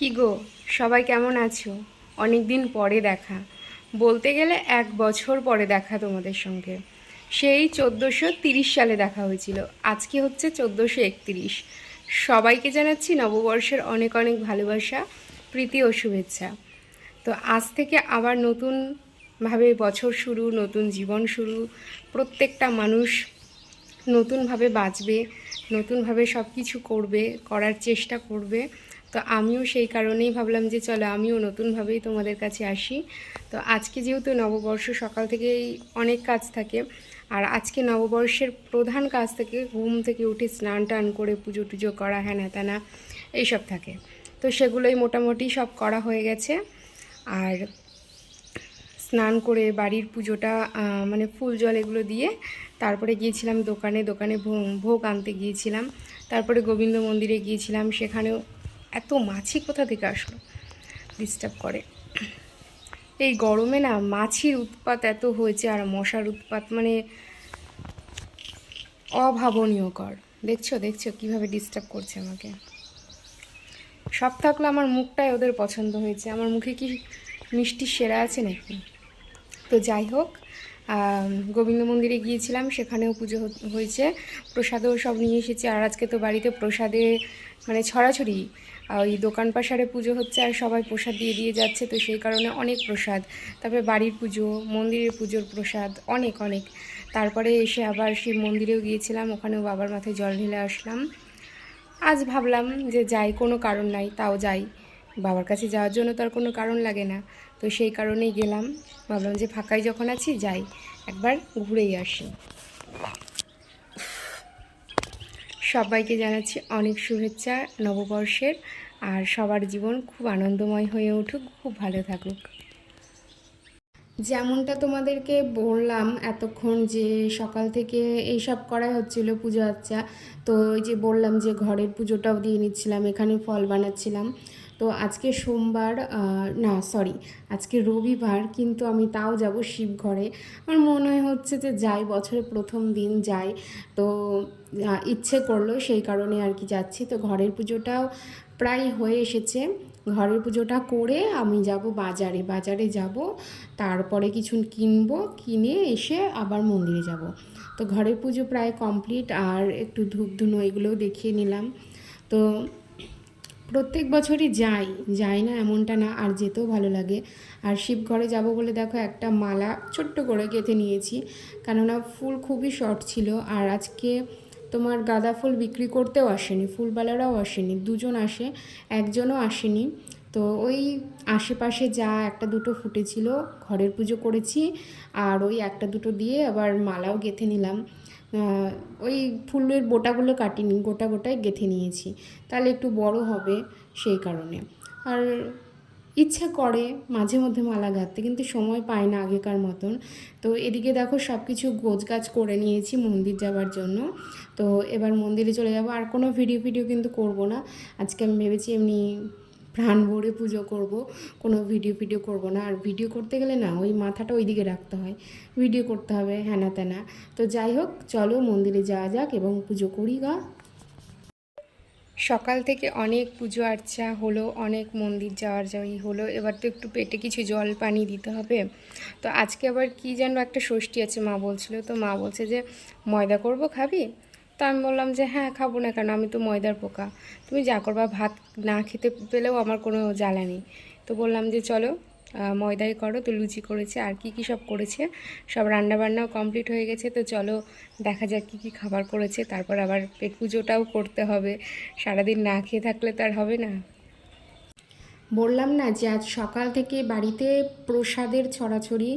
কি গো, সবাই কেমন আছো? অনেক দিন পরে দেখা, বলতে গেলে 1 বছর পরে দেখা তোমাদের সঙ্গে। সেই 1430 সালে দেখা হয়েছিল, আজকে হচ্ছে 1431। সবাইকে জানাচ্ছি নববর্ষের অনেক অনেক ভালোবাসা, প্রীতি ও শুভেচ্ছা। তো আজ থেকে আবার নতুনভাবে বছর শুরু, নতুন জীবন শুরু। প্রত্যেকটা মানুষ নতুনভাবে বাঁচবে, নতুনভাবে সব কিছু করবে, করার চেষ্টা করবে। তো আমিও সেই কারণেই ভাবলাম যে চলো আমিও নতুনভাবেই তোমাদের কাছে আসি। তো আজকে যেহেতু নববর্ষ, সকাল থেকেই অনেক কাজ থাকে, আর আজকে নববর্ষের প্রধান কাজ থেকে ঘুম থেকে উঠে স্নান টান করে পুজো টুজো করা, হ্যানা ত্যানা এইসব থাকে। তো সেগুলোই মোটামুটি সব করা হয়ে গেছে। আর স্নান করে বাড়ির পুজোটা মানে ফুল জল এগুলো দিয়ে তারপরে গিয়েছিলাম দোকানে দোকানে ভোগ আনতে গিয়েছিলাম। তারপরে গোবিন্দ মন্দিরে গিয়েছিলাম, সেখানেও এত মাছি কোথা থেকে আসলো, ডিস্টার্ব করে। এই গরমে না মাছির উৎপাত এত হয়েছে, আর মশার উৎপাত মানে অভাবনীয়কর। দেখছো দেখছো কীভাবে ডিস্টার্ব করছে আমাকে। সব থাকলে আমার মুখটাই ওদের পছন্দ হয়েছে, আমার মুখে কি মিষ্টি সেরা আছে নাকি? তো যাই হোক, গোবিন্দ মন্দিরে গিয়েছিলাম, সেখানেও পুজো হয়েছে, প্রসাদও সব নিয়ে এসেছি। আর আজকে তো বাড়িতে প্রসাদে মানে ছড়াছড়ি, ওই দোকান পাশারে পুজো হচ্ছে আর সবাই প্রসাদ দিয়ে দিয়ে যাচ্ছে, তো সেই কারণে অনেক প্রসাদ। তারপরে বাড়ির পুজো, মন্দিরের পুজোর প্রসাদ অনেক অনেক। তারপরে এসে আবার শিব মন্দিরেও গিয়েছিলাম, ওখানেও বাবার মাথায় জল ঢেলে আসলাম। আজ ভাবলাম যে যাই, কোনো কারণ নাই তাও যাই, বাবার কাছে যাওয়ার জন্য তো আর কোনো কারণ লাগে না। তো সেই কারণেই গেলাম, ভাবলাম যে ফাঁকাই যখন আছি যাই, একবার ঘুরেই আসি। সবাইকে জানাচ্ছি অনেক শুভেচ্ছা নববর্ষের, আর সবার জীবন খুব আনন্দময় হয়ে উঠুক, খুব ভালো থাকুক। যেমনটা তোমাদেরকে বললাম এতক্ষণ, যে সকাল থেকে এইসব করাই হচ্ছিল, পুজো আচ্চা। তো ওই যে বললাম যে ঘরের পুজোটাও দিয়ে নিচ্ছিলাম, এখানে ফল বানাচ্ছিলাম। তো আজকে সোমবার, না সরি, আজকে রবিবার, কিন্তু আমি তাও যাব শিবঘরে। আমার মনে হচ্ছে যে যাই, বছরের প্রথম দিন যাই। তো ইচ্ছে করলো, সেই কারণে আর কি যাচ্ছি। তো ঘরের পুজোটাও প্রায় হয়ে এসেছে। ঘরের পুজোটা করে আমি যাব বাজারে, বাজারে যাব, তারপরে কিছু কিনবো, কিনে এসে আবার মন্দিরে যাব। তো ঘরের পুজো প্রায় কমপ্লিট, আর একটু ধূপ ধুনো এগুলোও দেখিয়ে নিলাম। তো প্রত্যেক বছরই যাই, যাই না এমনটা না, আর যেতেও ভালো লাগে। আর শিবঘরে যাব বলে দেখো একটা মালা ছোট্ট করে গেঁথে নিয়েছি, কেননা ফুল খুবই শর্ট ছিল। আর আজকে তোমার গাঁদা ফুল বিক্রি করতেও আসেনি, ফুলওয়ালারাও আসেনি, দুজন আসে, একজনও আসেনি। তো ওই আশেপাশে যা একটা দুটো ফুটেছিল, ঘরের পুজো করেছি, আর ওই একটা দুটো দিয়ে আবার মালাও গেঁথে নিলাম। ওই ফুলের বোটাগুলো কাটিনি, গোটা গোটায় গেঁথে নিয়েছি, তাহলে একটু বড় হবে সেই কারণে। আর ইচ্ছে করে মাঝে মধ্যে মালা গাঁথতে, কিন্তু সময় পাই না আগেকার মতন। তো এদিকে দেখো সব কিছু গোছগাছ করে নিয়েছি মন্দির যাওয়ার জন্য। তো এবার মন্দিরে চলে যাব, আর কোনো ভিডিও কিন্তু করব না। আজকে আমি ভেবেছি এমনি প্রাণ ভরে পুজো করব, কোনো ভিডিও করব না। আর ভিডিও করতে গেলে না ওই মাথাটা ওই দিকে রাখতে হয়, ভিডিও করতে হবে হ্যানা ত্যানা। তো যাই হোক, চলো মন্দিরে যাওয়া যাক এবং পুজো করি গা। সকাল থেকে অনেক পুজো আর্চা হলো, অনেক মন্দির যাওয়ার যাওয়াই হলো, এবার তো একটু পেটে কিছু জল পানি দিতে হবে। তো আজকে আবার কি যেন একটা ষষ্ঠী আছে মা বলছিল, তো মা বলছে যে ময়দা করব, খাবি? তো আমি বললাম যে হ্যাঁ খাবো না কেন, আমি তো ময়দার পোকা, তুমি যা করবা, ভাত না খেতে পেলেও আমার কোনো জ্বালা নেই। তো বললাম যে চলো ময়দাই করো। তো লুচি করেছে, আর কি কি সব করেছে, সব রান্নাবান্নাও কমপ্লিট হয়ে গেছে। তো চলো দেখা যাক কী কী খাবার করেছে, তারপর আবার পেট পুজোটাও করতে হবে, সারাদিন না খেয়ে থাকলে তো আর হবে না। বললাম না যে আজ সকাল থেকে বাড়িতে প্রসাদের ছড়াছড়ি।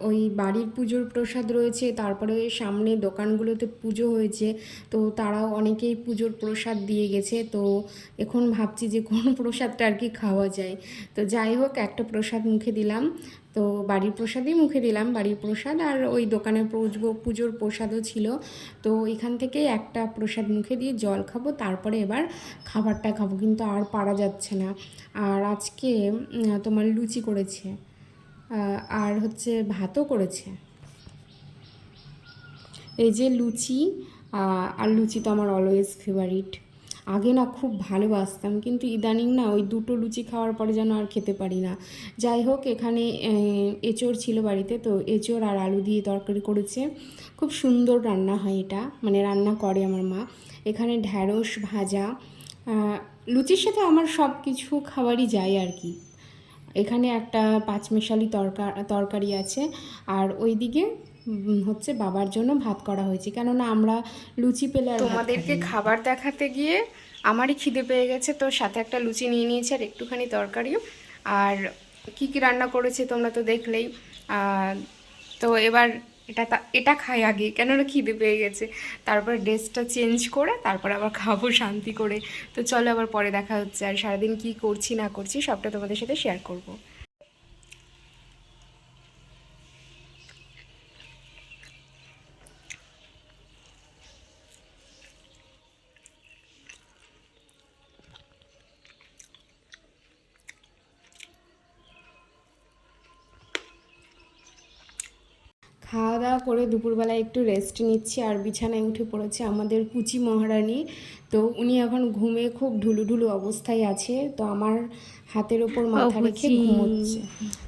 ওই বাড়ির পুজোর প্রসাদ রয়েছে, তারপরে সামনে দোকানগুলোতে পুজো হয়েছে, তো তারাও অনেকেই পুজোর প্রসাদ দিয়ে গেছে। তো এখন ভাবছি যে কোন প্রসাদটা আর কি খাওয়া যায়। তো যাই হোক, একটা প্রসাদ মুখে দিলাম, তো বাড়ির প্রসাদই মুখে দিলাম, বাড়ির প্রসাদ। আর ওই দোকানের পুজোর প্রসাদও ছিল, তো এখান থেকে একটা প্রসাদ মুখে দিয়ে জল খাবো, তারপরে এবার খাবারটা খাবো, কিন্তু আর পারা যাচ্ছে না। আর আজকে তোমার লুচি করেছে, আর হচ্ছে ভাতও করেছে। এই যে লুচি, আর লুচি তো আমার অলওয়েজ ফেভারিট। আগে না খুব ভালোবাসতাম, কিন্তু ইদানিং না ওই দুটো লুচি খাওয়ার পরে যেন আর খেতে পারি না। যাই হোক, এখানে এঁচোড় ছিল বাড়িতে, তো এঁচোড় আর আলু দিয়ে তরকারি করেছে। খুব সুন্দর রান্না হয় এটা, মানে রান্না করে আমার মা। এখানে ঢ্যাঁড়স ভাজা, লুচির সাথে আমার সব কিছু খাবারই যায় আর কি। এখানে একটা পাঁচমিশালি তরকারি আছে, আর ওইদিকে হচ্ছে বাবার জন্য ভাত করা হয়েছে, কেননা আমরা লুচি পেলে আর তোমাদেরকে খাবার দেখাতে গিয়ে আমারই খিদে পেয়ে গেছে, তো সাথে একটা লুচি নিয়ে নিয়েছি আর একটুখানি তরকারিও। আর কি কি রান্না করেছে তোমরা তো দেখলেই। তো এবার এটা খাই আগে, কেননা খিদে পেয়ে গেছে। তারপর ড্রেসটা চেঞ্জ করে তারপর আবার খাবো শান্তি করে। তো চলো আবার পরে দেখা হচ্ছে, আর সারাদিন কি করছি না করছি সবটা তোমাদের সাথে শেয়ার করব। খাওয়া দাওয়া করে দুপুরবেলায় একটু রেস্ট নিচ্ছি, আর বিছানায় উঠে পড়েছে আমাদের কুচি মহারানী। তো উনি এখন ঘুমে খুব ঢুলুঢুলু অবস্থায় আছে, তো আমার হাতের ওপর মাথা রেখে ঘুমোচ্ছে,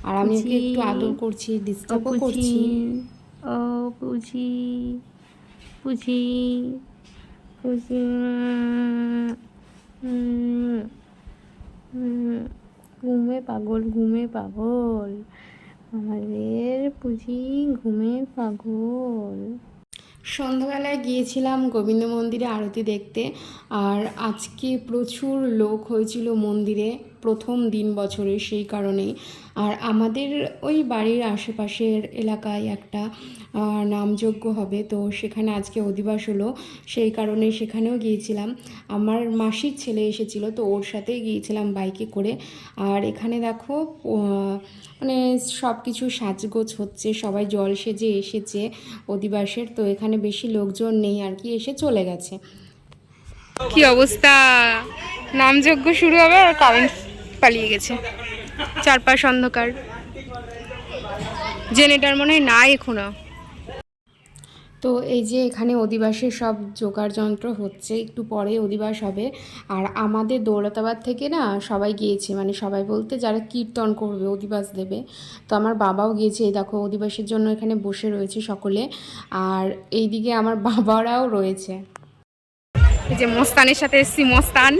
আর আমি ওকে একটু আদর করছি, ডিস্টার্বও করছি। ও পুচি পুচি পুচি ঘুমে পাগল, ঘুমে পাগল, আমাদের পুচি ঘুমে পাগল। সন্ধ্যাবেলায় গিয়েছিলাম গোবিন্দ মন্দিরে আরতি দেখতে, আর আজকে প্রচুর লোক হয়েছিল মন্দিরে, প্রথম দিন বছরের, সেই কারণেই। আর আমাদের ওই বাড়ির আশেপাশের এলাকায় একটা নামযজ্ঞ হবে, তো সেখানে আজকে অধিবাস হলো, সেই কারণে সেখানেও গিয়েছিলাম। আমার মাসির ছেলে এসেছিলো, তো ওর সাথেই গিয়েছিলাম বাইকে করে। আর এখানে দেখো মানে সব কিছু সাজগোজ হচ্ছে, সবাই জল সেজে এসেছে অধিবাসের, তো এখানে বেশি লোকজন নেই আর কি, এসে চলে গেছে। কি অবস্থা, নামযজ্ঞ শুরু হবে আর কারেন্ট পালিয়ে গেছে, চারপাশ অন্ধকার, জেনারেটর মনে হয় নাই এখনো। তো এই যে এখানে অধিবাসের সব জোগাড় যন্ত্র হচ্ছে, একটু পরে অধিবাস হবে। আর আমাদের দৌলতাবাদ থেকে না সবাই গিয়েছে, মানে সবাই বলতে যারা কীর্তন করবে, অধিবাস দেবে। তো আমার বাবাও গিয়েছে, এই দেখো অধিবাসের জন্য এখানে বসে রয়েছে সকলে, আর এইদিকে আমার বাবারাও রয়েছে। এই যে মস্তানের সাথে এসছি, মস্তান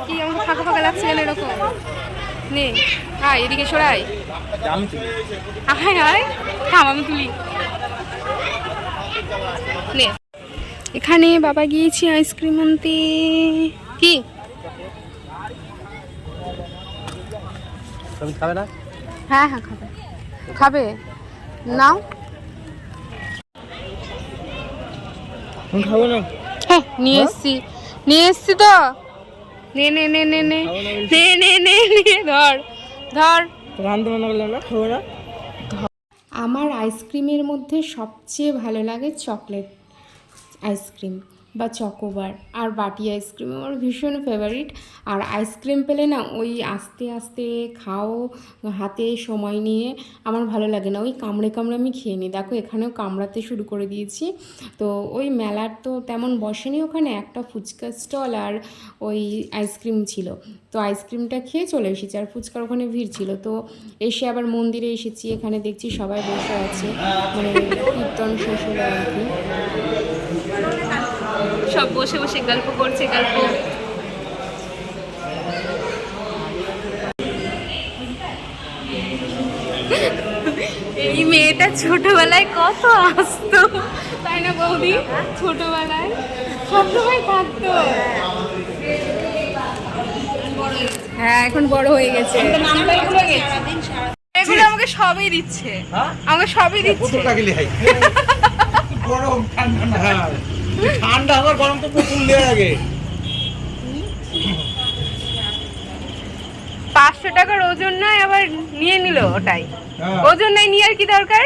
কি আমাকে ফাঁকা ফাঁকা লাগছে কেন এরকম? নে হাই, এদিকে সরাই, হাই হাই, থাম আমি তুলি। নে, এখানে বাবা গিয়েছি আইসক্রিম আনতে। কি খাবে না? হ্যাঁ হ্যাঁ খাবে, খাবে নাও। খাবো না, হ্যাঁ নিয়ে এসছি, নিয়ে এসছি তো, নে নে নে নে নে নে নে নে নে ধর ধর। আমার আইসক্রিমের মধ্যে সবচেয়ে ভালো লাগে চকলেট আইসক্রিম বা চকোবার, আর বাটি আইসক্রিম আমার ভীষণ ফেভারিট। আর আইসক্রিম পেলে না ওই আস্তে আস্তে খাও, হাতে সময় নিয়ে, আমার ভালো লাগে না, ওই কামড়ে কামড়ে আমি খেয়ে নিই। দেখো এখানেও কামড়াতে শুরু করে দিয়েছি। তো ওই মেলার তো তেমন বসেনি ওখানে, একটা ফুচকা স্টল আর ওই আইসক্রিম ছিল, তো আইসক্রিমটা খেয়ে চলে এসেছি, আর ফুচকার ওখানে ভিড় ছিল। তো এসে আবার মন্দিরে এসেছি, এখানে দেখছি সবাই বসে আছে, মানে কীর্তন শেষ হলো আর কি, সব বসে বসে গল্প করছে, গল্প। এই মেয়েটা ছোটবেলায় কত আসতো, তাই না বৌদি? ছোটবেলায় সবসময় থাকতো, হ্যাঁ এখন বড় হয়ে গেছে, এগুলো আমাকে সবই দিচ্ছে, আমাকে সবই দিচ্ছে। গরম ঠান্ডা আবার গরম তো প্রচুর লাগে। 500 টাকার ওজন নয়, আবার নিয়ে নিল ওটাই, ওজন নাই নিয়ে আর কি দরকার।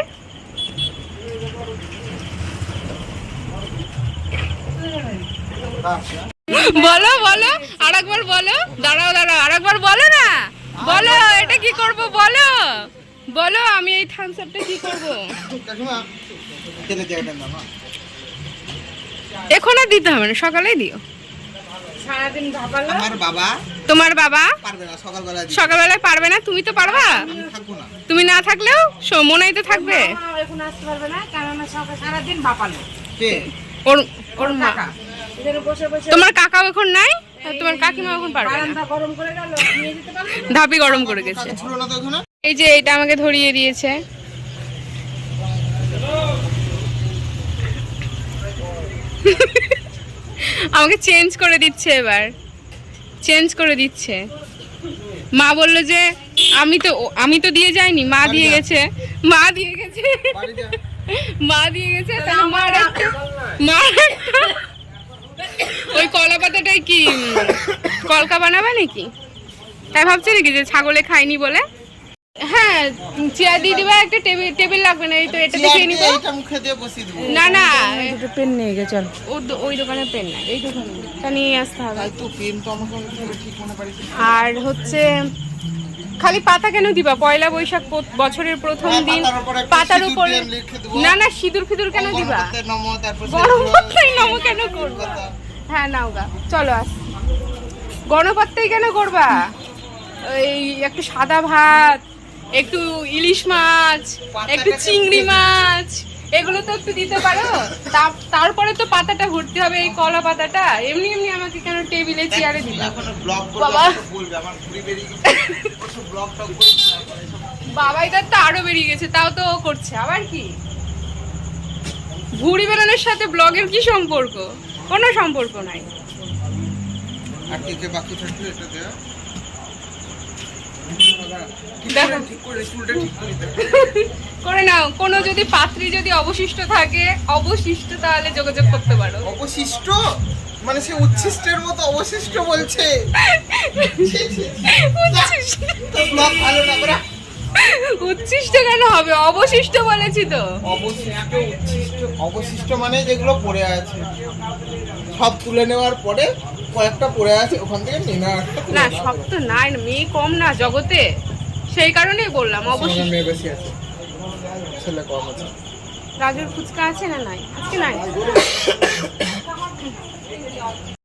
বলো বলো আরেকবার বলো, দাঁড়াও দাঁড়াও আরেকবার বলো না, বলো এটা কি করব বলো, বলো আমি এই থামস আপটা কি করবো? কাকিমা তেলের জায়গাটার নাম এখন আর দিতে হবে না, সকালেই দিও। সারাদিন ভাবালো। আমার বাবা তোমার বাবা পারবে না সকালবেলা দিতে। সকালবেলায় পারবে না, তুমি তো পারবা। আমি থাকবো না। তুমি না থাকলেও মনেই তো থাকবে। এখন আসতে পারবে না, কারণ সকাল সারাদিন বাপালো। কে? ওর ওর মা। এখানে বসে বসে তোমার কাকাও এখন নাই, আর তোমার কাকিমা এখন পারবে না। বারান্দা গরম করে গেল, নিয়ে যেতে পারবে না। ধাপি গরম করে গেছে। কাকা ছিল না তো ওখানে? এই যে এটা আমাকে ধরিয়ে দিয়েছে। আমাকে চেঞ্জ করে দিচ্ছে, এবার চেঞ্জ করে দিচ্ছে। মা বললো যে আমি তো দিয়ে যাইনি, মা দিয়ে গেছে, মা দিয়ে গেছে, বাড়ি যা। মা দিয়ে গেছে। তাহলে মা ওই কলা পাতাটাই কি কলকা বানাবে নাকি, তাই ভাবছে নাকি যে ছাগলে খায়নি বলে? হ্যাঁ, চেয়ার দিয়ে দিবা, একটা টেবিল লাগবে না, এই তো এটা দেখে নিবো। এটা মুখে দিয়ে বসিয়ে দেবো। না না, দুটো পেন নিয়ে গে চল। ওই দোকানে পেন না, এই দোকানে তা নিয়ে আসতে হবে। তাই তো পেন তো আমাকে ঠিক মনে পারিস। আর হচ্ছে খালি পাতা কেন দিবা? পয়লা বৈশাখ বছরের প্রথম হ্যাঁ, দিন পাতার উপরে একটা পাতার সিঁদুর উপরে। দিয়ে লিখে দেবো। না না, সিঁদুর ফিদুর কেন দিবা? গণপতির নমঃ, তারপর গণপত্তাই নম কেন করবা? হ্যাঁ নাও গা, চলো আস। গণপত্তাই কেন করবা? এই একটু সাদা ভাত, একটু ইলিশ মাছ, একটু চিংড়ি মাছ, এগুলো তো একটু দিতে পারো। তারপরে তো পাতাটা ভর্তি হবে, এই কলা পাতাটা। এমনি এমনি আমাকে কেন টেবিলে চেয়ারে দিবা? এখন ব্লগ বাবা। বলবে আমার ঘুরি বেরিয়ে গেছে। ওসব ব্লগ টক করছি না। বাবাই তার তো আরো বেরিয়ে গেছে, তাও তো ও করছে। আবার কি ঘুড়ি বেড়ানোর সাথে ব্লগের কি সম্পর্ক? কোনো সম্পর্ক নাই। আর কে বাকি থাকবে এটা দেয়া। দেখো ঠিক করে চুলটা ঠিক করে দিতে। করে নাও। কোনো যদি পাত্রী যদি অবশিষ্ট থাকে, অবশিষ্ট, তাহলে যোগাযোগ করতে পারো। অবশিষ্ট মানে সে উচ্ছিষ্টের মতো অবশিষ্ট বলছে। তো ব্লগ ভালো না করা। উচ্ছিষ্ট কেন হবে? অবশিষ্ট বলেছি তো। অবশিষ্ট উচ্ছিষ্ট অবশিষ্ট মানে যেগুলো পড়ে আছে সব তুলে নেওয়ার পরে কয়েকটা পড়ে আছে, ওখান থেকে নিয়ে নেওয়া একটা তুলে না, নেওয়া সব হবে। তো নাই, মেয়ে কম না জগতে, সেই কারণেই বললাম অবশিষ্ট। আমার মেয়ে বেশি আছে, ছেলে কম আছে। রাজুর ফুচকা আছে না নাই? আজকে নাই।